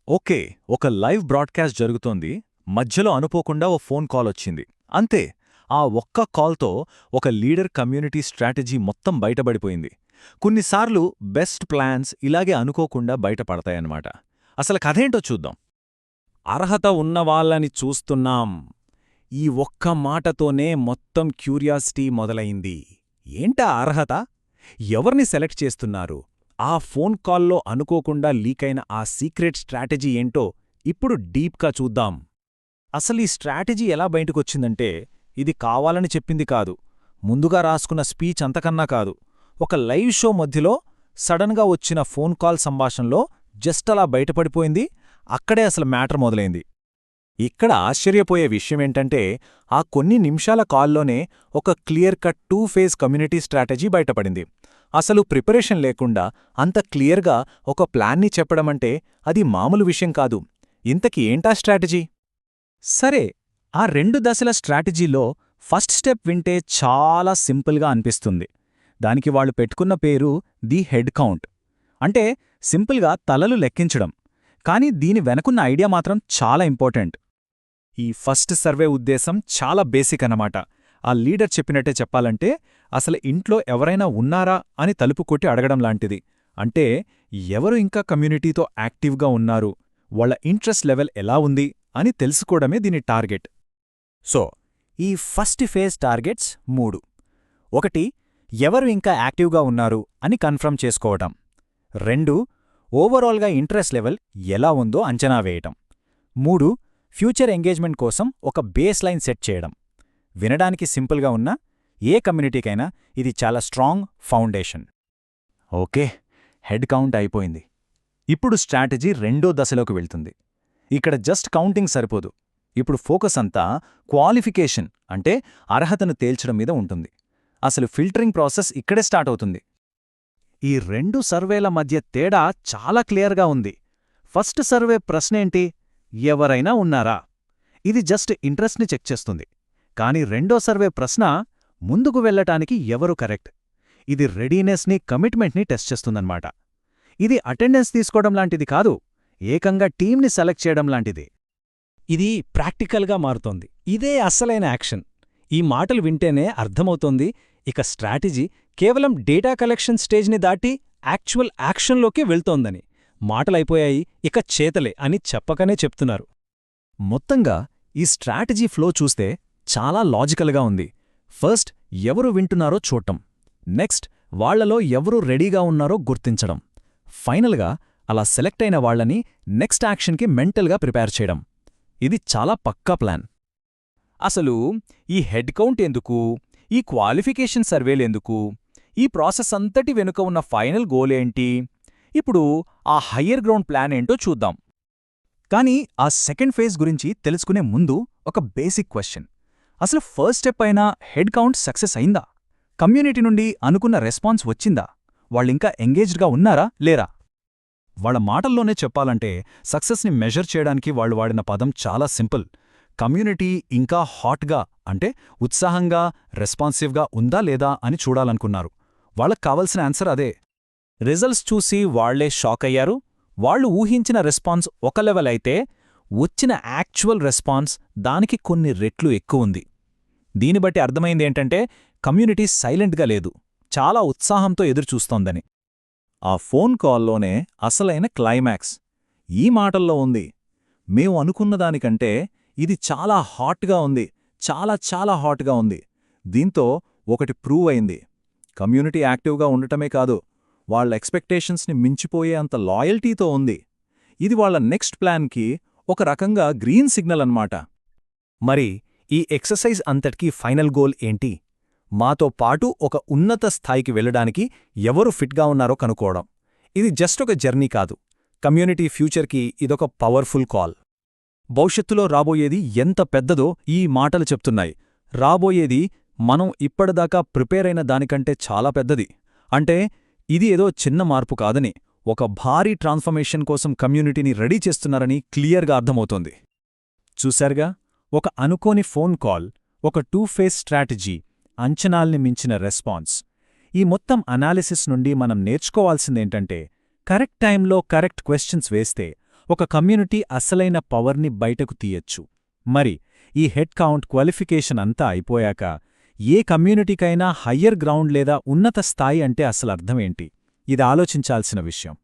Okay, ఒక live broadcast జరుగుతోంది. మధ్యలో అనుకోకుండా ఓ ఫోన్ కాల్ వచ్చింది. అంతే, ఆ ఒక్క కాల్తో ఒక లీడర్ కమ్యూనిటీ స్ట్రాటజీ మొత్తం బయటపడిపోయింది. కొన్నిసార్లు బెస్ట్ ప్లాన్స్ ఇలాగే అనుకోకుండా బయటపడతాయన్నమాట. అసలు కథేంటో చూద్దాం. అర్హత ఉన్నవాళ్ళని చూస్తున్నాం. ఈ ఒక్క మాటతోనే మొత్తం క్యూరియాసిటీ మొదలైంది. ఏంటా అర్హత? ఎవర్ని సెలెక్ట్ చేస్తున్నారు? ఆ ఫోన్ కాల్లో అనుకోకుండా లీకైన ఆ సీక్రెట్ స్ట్రాటజీ ఏంటో ఇప్పుడు డీప్గా చూద్దాం. అసలీ స్ట్రాటజీ ఎలా బయటకొచ్చిందంటే, ఇది కావాలని చెప్పింది కాదు, ముందుగా రాసుకున్న స్పీచ్ అంతకన్నా కాదు, ఒక లైవ్ షో మధ్యలో సడన్గా వచ్చిన ఫోన్ కాల్ సంభాషణలో జస్ట్ అలా బయటపడిపోయింది. అక్కడే అసలు మ్యాటర్ మొదలైంది. ఇక్కడ ఆశ్చర్యపోయే విషయమేంటంటే, ఆ కొన్ని నిమిషాల కాల్లోనే ఒక clear cut 2 phase community strategy బయటపడింది. అసలు ప్రిపరేషన్ లేకుండా అంత క్లియర్గా ఒక ప్లాన్ని చెప్పడమంటే అది మామూలు విషయం కాదు. ఇంతకీ ఏంటా స్ట్రాటజీ? సరే, ఆ 2 దశల స్ట్రాటజీలో ఫస్ట్ స్టెప్ వింటే చాలా సింపుల్గా అనిపిస్తుంది. దానికి వాళ్ళు పెట్టుకున్న పేరు ది హెడ్ కౌంట్. అంటే సింపుల్గా తలలు లెక్కించడం. కానీ దీని వెనకున్న ఐడియా మాత్రం చాలా ఇంపార్టెంట్. ఈ ఫస్ట్ సర్వే ఉద్దేశం చాలా బేసిక్ అన్నమాట. ఆ లీడర్ చెప్పినట్టే చెప్పాలంటే, అసలు ఇంట్లో ఎవరైనా ఉన్నారా అని తలుపు కొట్టి అడగడం లాంటిది. అంటే ఎవరు ఇంకా కమ్యూనిటీతో యాక్టివ్గా ఉన్నారు, వాళ్ళ ఇంట్రెస్ట్ లెవెల్ ఎలా ఉంది అని తెలుసుకోవడమే దీని టార్గెట్. సో, ఈ ఫస్ట్ ఫేజ్ టార్గెట్స్ 3. 1. ఎవరు ఇంకా యాక్టివ్గా ఉన్నారు అని కన్ఫర్మ్ చేసుకోవటం. 2. ఓవరాల్గా ఇంట్రెస్ట్ లెవెల్ ఎలా ఉందో అంచనా వేయటం. 3. ఫ్యూచర్ ఎంగేజ్మెంట్ కోసం ఒక బేస్ లైన్ సెట్ చేయడం. వినడానికి సింపుల్గా ఉన్నా ఏ కమ్యూనిటీకైనా ఇది చాలా strong foundation. Okay, head count అయిపోయింది. ఇప్పుడు స్ట్రాటజీ 2వ దశలోకి వెళ్తుంది. ఇక్కడ జస్ట్ కౌంటింగ్ సరిపోదు. ఇప్పుడు ఫోకస్ అంతా క్వాలిఫికేషన్ అంటే అర్హతను తేల్చడం మీద ఉంటుంది. అసలు ఫిల్టరింగ్ ప్రాసెస్ ఇక్కడే స్టార్ట్ అవుతుంది. ఈ 2 సర్వేల మధ్య తేడా చాలా క్లియర్గా ఉంది. ఫస్ట్ సర్వే ప్రశ్నేంటి? ఎవరైనా ఉన్నారా? ఇది జస్ట్ ఇంట్రెస్ట్ని చెక్ చేస్తుంది. కానీ 2వ సర్వే ప్రశ్న ముందుకు వెళ్లటానికి ఎవరు కరెక్ట్? ఇది రెడీనెస్ని, కమిట్మెంట్ని టెస్ట్ చేస్తుందన్నమాట. ఇది అటెండెన్స్ తీసుకోవడం లాంటిది కాదు, ఏకంగా టీంని సెలెక్ట్ చేయడం లాంటిది. ఇది ప్రాక్టికల్గా మారుతోంది. ఇదే అస్సలైన యాక్షన్. ఈ మాటలు వింటేనే అర్థమవుతోంది, ఇక స్ట్రాటజీ కేవలం డేటా కలెక్షన్ స్టేజ్ని దాటి యాక్చువల్ యాక్షన్లోకి వెళ్తోందని. మాటలైపోయాయి, ఇక చేతలే అని చెప్పకనే చెప్తున్నారు. మొత్తంగా ఈ స్ట్రాటజీ ఫ్లో చూస్తే చాలా లాజికల్గా ఉంది. ఫస్ట్ ఎవరు వింటున్నారో చూడటం, నెక్స్ట్ వాళ్లలో ఎవరు రెడీగా ఉన్నారో గుర్తించడం, ఫైనల్గా అలా సెలెక్ట్ అయిన వాళ్లని నెక్స్ట్ యాక్షన్కి మెంటల్గా ప్రిపేర్ చేయడం. ఇది చాలా పక్కా ప్లాన్. అసలు ఈ హెడ్ కౌంట్ ఎందుకు? ఈ క్వాలిఫికేషన్ సర్వేలెందుకు? ఈ ప్రాసెస్ అంతటి వెనుక ఉన్న ఫైనల్ గోలేంటి? ఇప్పుడు ఆ హయ్యర్ గ్రౌండ్ ప్లాన్ ఏంటో చూద్దాం. కానీ ఆ సెకండ్ ఫేజ్ గురించి తెలుసుకునే ముందు ఒక బేసిక్ క్వశ్చన్. అసలు ఫస్ట్ స్టెప్ అయిన హెడ్ కౌంట్ సక్సెస్ అయిందా? కమ్యూనిటీ నుండి అనుకున్న రెస్పాన్స్ వచ్చిందా? వాళ్ళింకా ఎంగేజ్డ్గా ఉన్నారా లేరా? వాళ్ళ మాటల్లోనే చెప్పాలంటే సక్సెస్ని మెజర్ చేయడానికి వాళ్ళు వాడిన పదం చాలా సింపుల్. కమ్యూనిటీ ఇంకా హాట్గా అంటే ఉత్సాహంగా, రెస్పాన్సివ్గా ఉందా లేదా అని చూడాలనుకున్నారు. వాళ్ళకు కావలసిన ఆన్సర్ అదే. రిజల్ట్స్ చూసి వాళ్లే షాక్ అయ్యారు. వాళ్ళు ఊహించిన రెస్పాన్స్ ఒక లెవెల్ అయితే, వచ్చిన యాక్చువల్ రెస్పాన్స్ దానికి కొన్ని రెట్లు ఎక్కువుంది. దీని బట్టి అర్థమైందేంటంటే, కమ్యూనిటీ సైలెంట్గా లేదు, చాలా ఉత్సాహంతో ఎదురుచూస్తోందని. ఆ ఫోన్ కాల్లోనే అసలైన క్లైమాక్స్ ఈ మాటల్లో ఉంది. మేము అనుకున్నదానికంటే ఇది చాలా హాట్గా ఉంది, చాలా చాలా హాట్గా ఉంది. దీంతో ఒకటి ప్రూవ్ అయింది. కమ్యూనిటీ యాక్టివ్గా ఉండటమే కాదు, వాళ్ళ ఎక్స్పెక్టేషన్స్ని మించిపోయే అంత లాయల్టీతో ఉంది. ఇది వాళ్ళ నెక్స్ట్ ప్లాన్కి ఒక రకంగా గ్రీన్ సిగ్నల్ అన్నమాట. మరి ఈ ఎక్సర్సైజ్ అంతటికీ ఫైనల్ గోల్ ఏంటి? మాతో పాటు ఒక ఉన్నత స్థాయికి వెళ్ళడానికి ఎవరు ఫిట్గా ఉన్నారో కనుక్కోవడం. ఇది జస్ట్ ఒక జర్నీ కాదు, కమ్యూనిటీ ఫ్యూచర్కి ఇదొక పవర్ఫుల్ కాల్. భవిష్యత్తులో రాబోయేది ఎంత పెద్దదో ఈ మాటలు చెప్తున్నాయి. రాబోయేది మనం ఇప్పటిదాకా ప్రిపేర్ అయిన దానికంటే చాలా పెద్దది. అంటే ఇది ఏదో చిన్న మార్పు కాదని, ఒక భారీ ట్రాన్స్ఫర్మేషన్ కోసం కమ్యూనిటీని రెడీ చేస్తున్నారని క్లియర్గా అర్థమవుతోంది. చూశారుగా, ఒక అనుకోని ఫోన్ కాల్, ఒక 2 ఫేజ్ స్ట్రాటజీ, అంచనాల్ని మించిన రెస్పాన్స్. ఈ మొత్తం అనాలిసిస్ నుండి మనం నేర్చుకోవాల్సిందేంటంటే, కరెక్ట్ టైంలో కరెక్ట్ క్వశ్చన్స్ వేస్తే ఒక కమ్యూనిటీ అసలైన పవర్ని బయటకు తీయచ్చు. మరి ఈ హెడ్ కౌంట్ క్వాలిఫికేషన్ అంతా అయిపోయాక ఏ కమ్యూనిటీకైనా హయ్యర్ గ్రౌండ్ లేదా ఉన్నత స్థాయి అంటే అసలు అర్థమేంటి? ఇది ఆలోచించాల్సిన విషయం.